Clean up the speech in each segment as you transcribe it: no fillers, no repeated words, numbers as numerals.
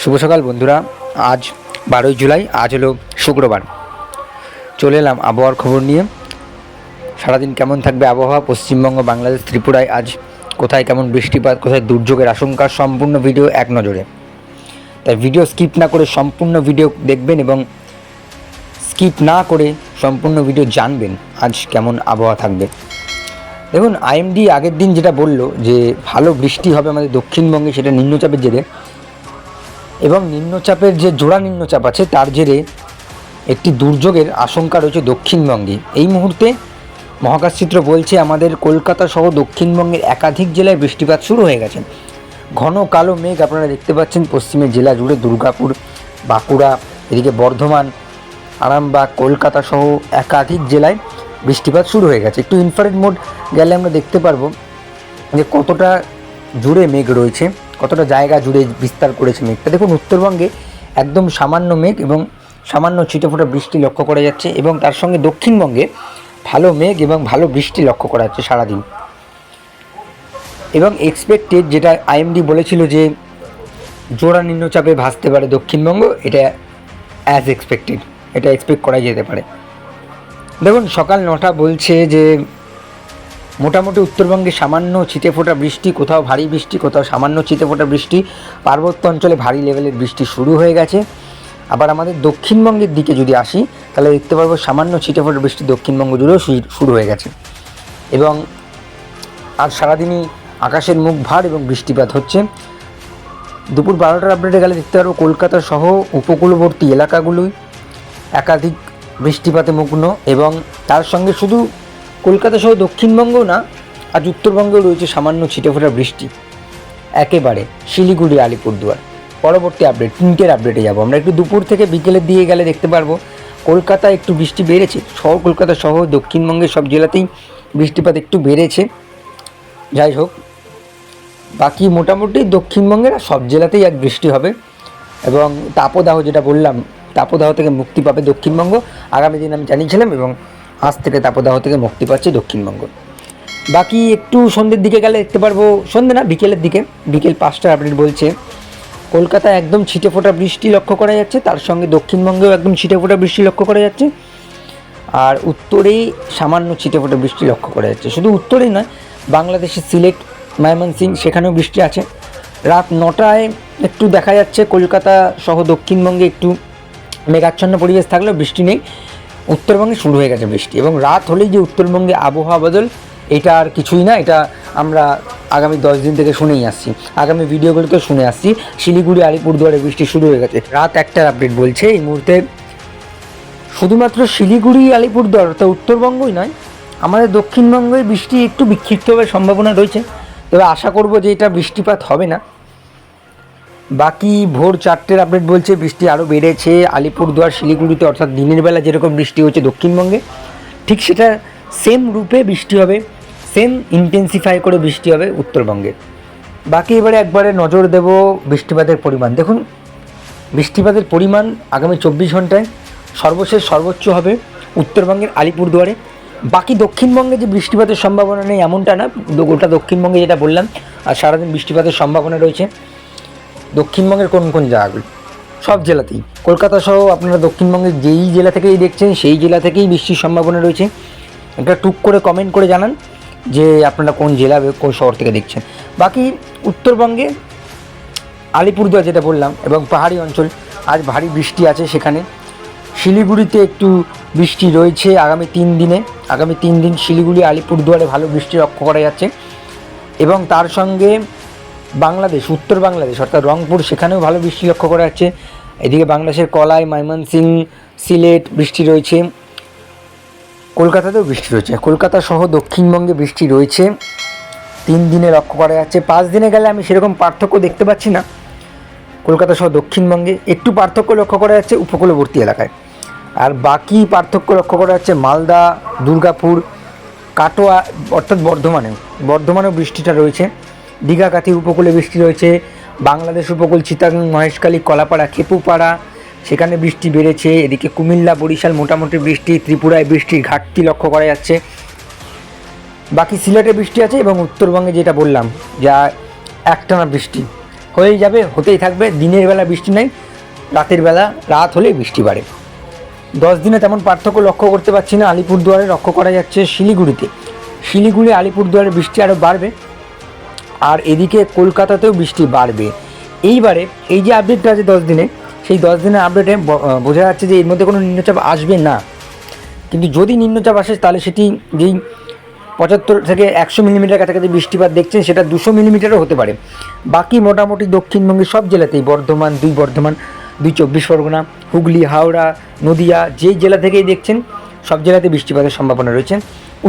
শুভ সকাল বন্ধুরা। আজ 12ই জুলাই, আজ হলো শুক্রবার। চলে এলাম আবহাওয়ার খবর নিয়ে। সারাদিন কেমন থাকবে আবহাওয়া, পশ্চিমবঙ্গ, বাংলাদেশ, ত্রিপুরায় আজ কোথায় কেমন বৃষ্টিপাত, কোথায় দুর্যোগের আশঙ্কা, সম্পূর্ণ ভিডিও এক নজরে। তাই ভিডিও স্কিপ না করে সম্পূর্ণ ভিডিও দেখবেন এবং স্কিপ না করে সম্পূর্ণ ভিডিও জানবেন আজ কেমন আবহাওয়া থাকবে। দেখুন, আইএমডি আগের দিন যেটা বললো যে ভালো বৃষ্টি হবে আমাদের দক্ষিণবঙ্গে, সেটা নিম্নচাপের জেরে, এবং নিম্নচাপের যে জোড়া নিম্নচাপ আছে তার জেরে একটি দুর্যোগের আশঙ্কা রয়েছে দক্ষিণবঙ্গে। এই মুহূর্তে মহাকাশচিত্র বলছে আমাদের কলকাতা সহ দক্ষিণবঙ্গের একাধিক জেলায় বৃষ্টিপাত শুরু হয়ে গেছে। ঘন কালো মেঘ আপনারা দেখতে পাচ্ছেন পশ্চিমের জেলা জুড়ে, দুর্গাপুর, বাঁকুড়া, এদিকে বর্ধমান, আরামবাগ, কলকাতা সহ একাধিক জেলায় বৃষ্টিপাত শুরু হয়ে গেছে। একটু ইনফ্রারেড মোড গেলে আমরা দেখতে পারবো যে কতটা জুড়ে মেঘ রয়েছে, কতটা জায়গা জুড়ে বিস্তার করেছে মেঘটা। দেখুন, উত্তরবঙ্গে একদম সামান্য মেঘ এবং সামান্য ছিটেফোঁটা বৃষ্টি লক্ষ্য করা যাচ্ছে, এবং তার সঙ্গে দক্ষিণবঙ্গে ভালো মেঘ এবং ভালো বৃষ্টি লক্ষ্য করা যাচ্ছে সারাদিন। এবং এক্সপেক্টেড, যেটা আইএমডি বলেছিল যে জোড়া নিম্নচাপে ভাসতে পারে দক্ষিণবঙ্গ, এটা অ্যাজ এক্সপেক্টেড, এটা এক্সপেক্ট করা যেতে পারে। দেখুন, সকাল 9টা বলছে যে মোটামুটি উত্তরবঙ্গে সামান্য ছিটেফোঁটা বৃষ্টি, কোথাও ভারী বৃষ্টি, কোথাও সামান্য ছিটেফোঁটা বৃষ্টি, পার্বত্য অঞ্চলে ভারী লেভেলের বৃষ্টি শুরু হয়ে গেছে। আবার আমাদের দক্ষিণবঙ্গের দিকে যদি আসি তাহলে দেখতে পারবো সামান্য ছিটেফোঁটা বৃষ্টি দক্ষিণবঙ্গ জুড়েও শুরু হয়ে গেছে। এবং আজ সারাদিনই আকাশের মুখ ভার এবং বৃষ্টিপাত হচ্ছে। দুপুর 12টার আপডেটে গেলে দেখতে পারবো কলকাতা সহ উপকূলবর্তী এলাকাগুলোই একাধিক বৃষ্টিপাতে মগ্ন, এবং তার সঙ্গে শুধু কলকাতা সহ দক্ষিণবঙ্গ না, আজ উত্তরবঙ্গেও রয়েছে সামান্য ছিটেফোঁটা বৃষ্টি। একেবারে শিলিগুড়ি, আলিপুরদুয়ার। পরবর্তী আপডেট, 3টের আপডেটে যাব আমরা। একটু দুপুর থেকে বিকেলের দিকে গেলে দেখতে পারবো কলকাতায় একটু বৃষ্টি বেড়েছে, শহর কলকাতা সহ দক্ষিণবঙ্গের সব জেলাতেই বৃষ্টিপাত একটু বেড়েছে। যাই হোক, বাকি মোটামুটি দক্ষিণবঙ্গের সব জেলাতেই এক বৃষ্টি হবে, এবং তাপদাহ, যেটা বললাম, তাপদাহ থেকে মুক্তি পাবে দক্ষিণবঙ্গ আগামী দিন, আমি জানিয়েছিলাম, এবং আজ থেকে তাপদাহ থেকে মুক্তি পাচ্ছে দক্ষিণবঙ্গ। বাকি একটু সন্ধ্যের দিকে গেলে দেখতে পারবো, সন্ধ্যে না বিকেলের দিকে, বিকেল 5টার আপডেট বলছে কলকাতায় একদম ছিটেফোঁটা বৃষ্টি লক্ষ্য করা যাচ্ছে, তার সঙ্গে দক্ষিণবঙ্গেও একদম ছিটেফোঁটা বৃষ্টি লক্ষ্য করা যাচ্ছে, আর উত্তরেই সামান্য ছিটেফোঁটা বৃষ্টি লক্ষ্য করা যাচ্ছে। শুধু উত্তরেই নয়, বাংলাদেশের সিলেট, ময়মনসিংহ, সেখানেও বৃষ্টি আছে। রাত 9টায় একটু দেখা যাচ্ছে কলকাতা সহ দক্ষিণবঙ্গে একটু মেঘাচ্ছন্ন পরিবেশ থাকলেও বৃষ্টি নেই। উত্তরবঙ্গে শুরু হয়ে গেছে বৃষ্টি, এবং রাত হলেই যে উত্তরবঙ্গে আবহাওয়া বদল, এটা আর কিছুই না, এটা আমরা আগামী 10 দিন থেকে শুনেই আসছি, আগামী ভিডিওগুলোতে শুনে আসছি। শিলিগুড়ি, আলিপুরদুয়ারে বৃষ্টি শুরু হয়ে গেছে। রাত 1টার আপডেট বলছে এই মুহূর্তে শুধুমাত্র শিলিগুড়ি, আলিপুরদুয়ার, অর্থাৎ উত্তরবঙ্গই নয়, আমাদের দক্ষিণবঙ্গে বৃষ্টি একটু বিক্ষিপ্ত হওয়ার সম্ভাবনা রয়েছে, তবে আশা করব যে এটা বৃষ্টিপাত হবে না। বাকি ভোর 4টের আপডেট বলছে বৃষ্টি আরও বেড়েছে আলিপুরদুয়ার, শিলিগুড়িতে, অর্থাৎ দিনের বেলা যেরকম বৃষ্টি হচ্ছে দক্ষিণবঙ্গে, ঠিক সেটা সেম রূপে বৃষ্টি হবে, সেম ইন্টেন্সিফাই করে বৃষ্টি হবে উত্তরবঙ্গে। বাকি এবারে একবারে নজর দেব বৃষ্টিপাতের পরিমাণ। দেখুন, বৃষ্টিপাতের পরিমাণ আগামী 24 ঘন্টায় সর্বোচ্চ হবে উত্তরবঙ্গের আলিপুরদুয়ারে। বাকি দক্ষিণবঙ্গে যে বৃষ্টিপাতের সম্ভাবনা নেই এমনটা না, গোটা দক্ষিণবঙ্গে যেটা বললাম, আর সারাদিন বৃষ্টিপাতের সম্ভাবনা রয়েছে। দক্ষিণবঙ্গের কোন কোন জায়গাগুলি, সব জেলাতেই, কলকাতা সহ আপনারা দক্ষিণবঙ্গের যেই জেলা থেকেই দেখছেন সেই জেলা থেকেই বৃষ্টির সম্ভাবনা রয়েছে। একটা টুক করে কমেন্ট করে জানান যে আপনারা কোন জেলা, কোন শহর থেকে দেখছেন। বাকি উত্তরবঙ্গে আলিপুরদুয়ার যেটা বললাম, এবং পাহাড়ি অঞ্চল, আজ ভারী বৃষ্টি আছে সেখানে। শিলিগুড়িতে একটু বৃষ্টি রয়েছে আগামী 3 দিনে, আগামী 3 দিন শিলিগুড়ি, আলিপুরদুয়ারে ভালো বৃষ্টি লক্ষ্য করা যাচ্ছে। এবং তার সঙ্গে বাংলাদেশ, উত্তর বাংলাদেশ অর্থাৎ রংপুর, সেখানেও ভালো বৃষ্টি লক্ষ্য করা যাচ্ছে। এদিকে বাংলাদেশের কলাই, ময়মনসিংহ, সিলেট বৃষ্টি রয়েছে। কলকাতাতেও বৃষ্টি রয়েছে, কলকাতা সহ দক্ষিণবঙ্গে বৃষ্টি রয়েছে 3 দিনে লক্ষ্য করা যাচ্ছে। 5 দিনে গেলে আমি সেরকম পার্থক্য দেখতে পাচ্ছি না। কলকাতা সহ দক্ষিণবঙ্গে একটু পার্থক্য লক্ষ্য করা যাচ্ছে উপকূলবর্তী এলাকায়, আর বাকি পার্থক্য লক্ষ্য করা যাচ্ছে মালদা, দুর্গাপুর, কাটোয়া, অর্থাৎ বর্ধমানেও বৃষ্টিটা রয়েছে। দীঘা, কাথির উপকূলে বৃষ্টি রয়েছে। বাংলাদেশ উপকূল, চিটাগং, মহেশখালী, কলাপাড়া, খেপুপাড়া, সেখানে বৃষ্টি বেড়েছে। এদিকে কুমিল্লা, বরিশাল মোটামুটি বৃষ্টি। ত্রিপুরায় বৃষ্টির ঘাটতি লক্ষ্য করা যাচ্ছে। বাকি সিলেটে বৃষ্টি আছে, এবং উত্তরবঙ্গে যেটা বললাম যা একটানা বৃষ্টি, হয়েই যাবে, হতেই থাকবে। দিনের বেলা বৃষ্টি নেই, রাতের বেলা রাত হলেই বৃষ্টি বাড়ে। 10 দিনে তেমন পার্থক্য লক্ষ্য করতে পারছি না। আলিপুরদুয়ারে লক্ষ্য করা যাচ্ছে শিলিগুড়িতে, শিলিগুড়ি আলিপুরদুয়ারে বৃষ্টি আরও বাড়বে, আর এদিকে কলকাতাতেও বৃষ্টি বাড়বে। এইবারে এই যে আপডেটটা আছে 10 দিনে, সেই 10 দিনের আপডেটে বোঝা যাচ্ছে যে এর মধ্যে কোনো নিম্নচাপ আসবে না। কিন্তু যদি নিম্নচাপ আসে তাহলে সেটি যেই 75 থেকে 100 মিলিমিটার কাছাকাছি বৃষ্টিপাত দেখছেন সেটা 200 মিলিমিটারও হতে পারে। বাকি মোটামুটি দক্ষিণবঙ্গের সব জেলাতেই, বর্ধমান, দুই 24 পরগনা, হুগলি, হাওড়া, নদিয়া, যেই জেলা থেকেই দেখছেন সব জেলাতে বৃষ্টিপাতের সম্ভাবনা রয়েছে।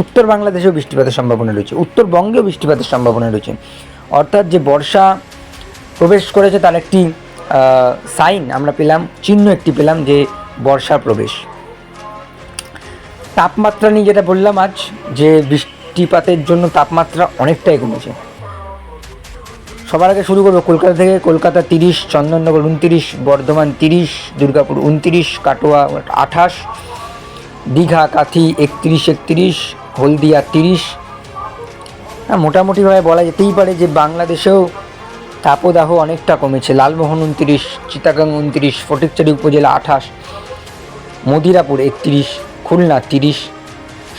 উত্তর বাংলাদেশেও বৃষ্টিপাতের সম্ভাবনা রয়েছে, উত্তরবঙ্গেও বৃষ্টিপাতের সম্ভাবনা রয়েছে। অর্থাৎ যে বর্ষা প্রবেশ করেছে তার একটি সাইন আমরা পেলাম, চিহ্ন একটি পেলাম যে বর্ষা প্রবেশ। তাপমাত্রা নিয়ে যেটা বললাম আজ, যে বৃষ্টিপাতের জন্য তাপমাত্রা অনেকটাই কমেছে। সবার আগে শুরু করবো কলকাতা থেকে। কলকাতা 30, চন্দননগর 29, বর্ধমান 30, দুর্গাপুর 29, কাটোয়া 28, দীঘা কাথি 31, হলদিয়া 30। হ্যাঁ, মোটামুটিভাবে বলা যেতেই পারে যে বাংলাদেশেও তাপদাহ অনেকটা কমেছে। লালমোহন 29, চিটাগাং 29, ফটিকচারি উপজেলা 28, মদিরাপুর 31, খুলনা 30,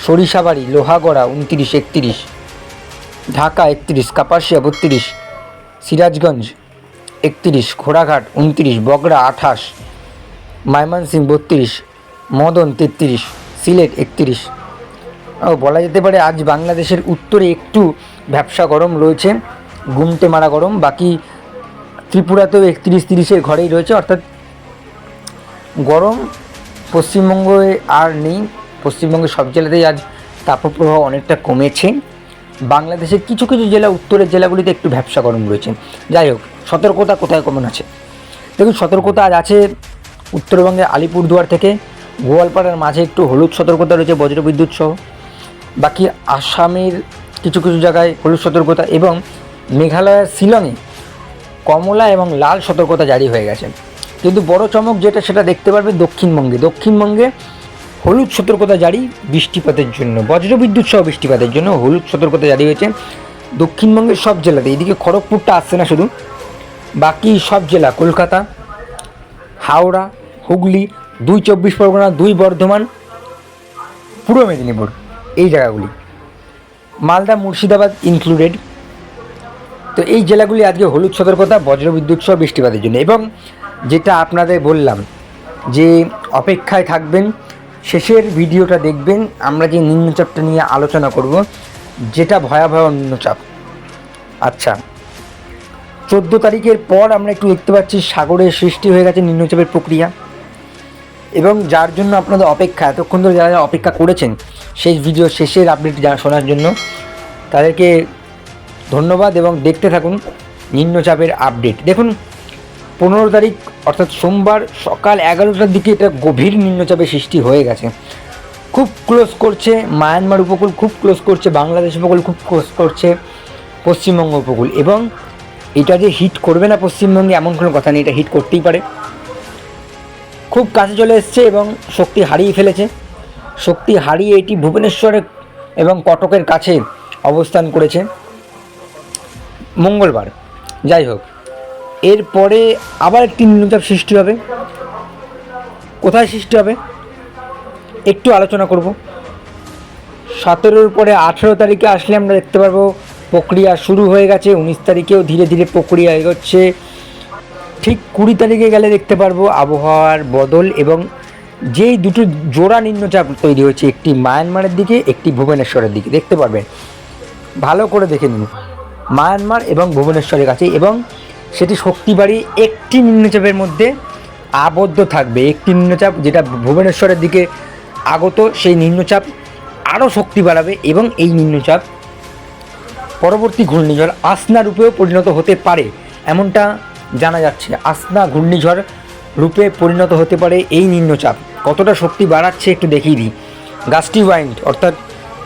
সরিষাবাড়ি, লোহাগড়া 29, 31, ঢাকা 31, কাপাসিয়া 32, সিরাজগঞ্জ 31, ঘোড়াঘাট 29, বগড়া 28, ময়মনসিংহ 32, মদন 33, সিলেট 31। বলা যেতে পারে আজ বাংলাদেশের উত্তরে একটু ভ্যাপসা গরম রয়েছে, গুমটে মারা গরম। বাকি ত্রিপুরাতেও 31-30-এর ঘরেই রয়েছে, অর্থাৎ গরম পশ্চিমবঙ্গে আর নেই। পশ্চিমবঙ্গের সব জেলাতেই আজ তাপপ্রবাহ অনেকটা কমেছে। বাংলাদেশের কিছু কিছু জেলা, উত্তরের জেলাগুলিতে একটু ভ্যাপসা গরম রয়েছে। যাই হোক, সতর্কতা কোথায় কেমন আছে দেখুন। সতর্কতা আজ আছে উত্তরবঙ্গের আলিপুরদুয়ার থেকে গোয়ালপাড়ার মাঝে একটু হলুদ সতর্কতা রয়েছে বজ্রবিদ্যুৎ সহ। বাকি আসামের কিছু কিছু জায়গায় হলুদ সতর্কতা, এবং মেঘালয়ের শিলংয়ে কমলা এবং লাল সতর্কতা জারি হয়ে গেছে। কিন্তু বড় চমক যেটা, সেটা দেখতে পারবে দক্ষিণবঙ্গে হলুদ সতর্কতা জারি বৃষ্টিপাতের জন্য, বজ্রবিদ্যুৎ সহ বৃষ্টিপাতের জন্য হলুদ সতর্কতা জারি হয়েছে দক্ষিণবঙ্গের সব জেলাতে। এদিকে খড়গপুরটা আসছে না শুধু, বাকি সব জেলা, কলকাতা, হাওড়া, হুগলি, 2 24 পরগনা, 2 বর্ধমান, পূর্ব মেদিনীপুর, এই জায়গাগুলি, মালদা, মুর্শিদাবাদ ইনক্লুডেড। তো এই জেলাগুলি আজকে হলুদ সতর্কতা বজ্রবিদ্যুৎ সহ বৃষ্টিপাতের জন্য। এবং যেটা আপনাদের বললাম যে অপেক্ষায় থাকবেন, শেষের ভিডিওটা দেখবেন, আমরা যে নিম্নচাপটা নিয়ে আলোচনা করব, যেটা ভয়াবহ নিম্নচাপ। আচ্ছা, 14 তারিখের পর আমরা একটু দেখতে পাচ্ছি সাগরের সৃষ্টি হয়ে গেছে নিম্নচাপের প্রক্রিয়া, এবং যার জন্য আপনাদের অপেক্ষা, এতক্ষণ ধরে যারা অপেক্ষা করেছেন শেষ ভিডিও, শেষের আপডেট শোনার জন্য, তাদেরকে ধন্যবাদ। এবং দেখতে থাকুন নিম্নচাপের আপডেট। দেখুন 15 তারিখ অর্থাৎ সোমবার সকাল 11টার দিকে এটা গভীর নিম্নচাপের সৃষ্টি হয়ে গেছে। খুব ক্লোজ করছে মায়ানমার উপকূল, খুব ক্লোজ করছে বাংলাদেশ উপকূল, খুব ক্লোজ করছে পশ্চিমবঙ্গ উপকূল। এবং এটা যে হিট করবে না পশ্চিমবঙ্গে এমন কোনো কথা নেই, এটা হিট করতেই পারে। খুব কাছে চলে এসছে এবং শক্তি হারিয়ে ফেলেছে। শক্তি হারিয়ে এটি ভুবনেশ্বরে এবং কটকের কাছে অবস্থান করেছে মঙ্গলবার। যাই হোক, এরপরে আবার একটি নিম্নচাপ সৃষ্টি হবে। কোথায় সৃষ্টি হবে একটু আলোচনা করব। 17-র পরে 18 তারিখে আসলে আমরা দেখতে পারবো প্রক্রিয়া শুরু হয়ে গেছে। 19 তারিখেও ধীরে ধীরে প্রক্রিয়া এগোচ্ছে। ঠিক 20 তারিখে গেলে দেখতে পারবো আবহাওয়ার বদল, এবং যেই দুটো জোড়া নিম্নচাপ তৈরি হয়েছে, একটি মায়ানমারের দিকে, একটি ভুবনেশ্বরের দিকে, দেখতে পারবেন। ভালো করে দেখে নিন, মায়ানমার এবং ভুবনেশ্বরের কাছে, এবং সেটি শক্তি বাড়িয়ে একটি নিম্নচাপের মধ্যে আবদ্ধ থাকবে। একটি নিম্নচাপ যেটা ভুবনেশ্বরের দিকে আগত, সেই নিম্নচাপ আরও শক্তি বাড়াবে, এবং এই নিম্নচাপ পরবর্তী ঘূর্ণিঝড় আসনা রূপেও পরিণত হতে পারে, এমনটা জানা যাচ্ছে। আসনা ঘূর্ণিঝড় রূপে পরিণত হতে পারে এই নিম্নচাপ। কতটা শক্তি বাড়াচ্ছে একটু দেখিয়ে দিই। গাস্টি ওয়াইন্ড অর্থাৎ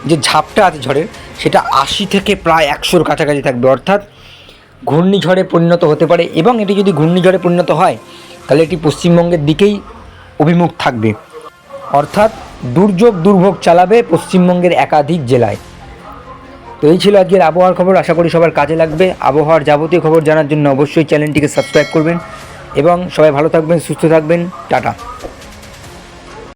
যে ঝাপটা আছে ঝড়ের, সেটা 80 থেকে প্রায় 100-র কাছাকাছি থাকবে, অর্থাৎ ঘূর্ণিঝড়ে পরিণত হতে পারে। এবং এটি যদি ঘূর্ণিঝড়ে পরিণত হয় তাহলে এটি পশ্চিমবঙ্গের দিকেই অভিমুখ থাকবে, অর্থাৎ দুর্ভোগ চালাবে পশ্চিমবঙ্গের একাধিক জেলায়। তো এই ছিল আজকের আবহাওয়ার খবর। আশা করি সবার কাজে লাগবে। আবহাওয়ার যাবতীয় খবর জানার জন্য অবশ্যই চ্যানেলটিকে সাবস্ক্রাইব করবেন এবং সবাই ভালো থাকবেন, সুস্থ থাকবেন। টাটা।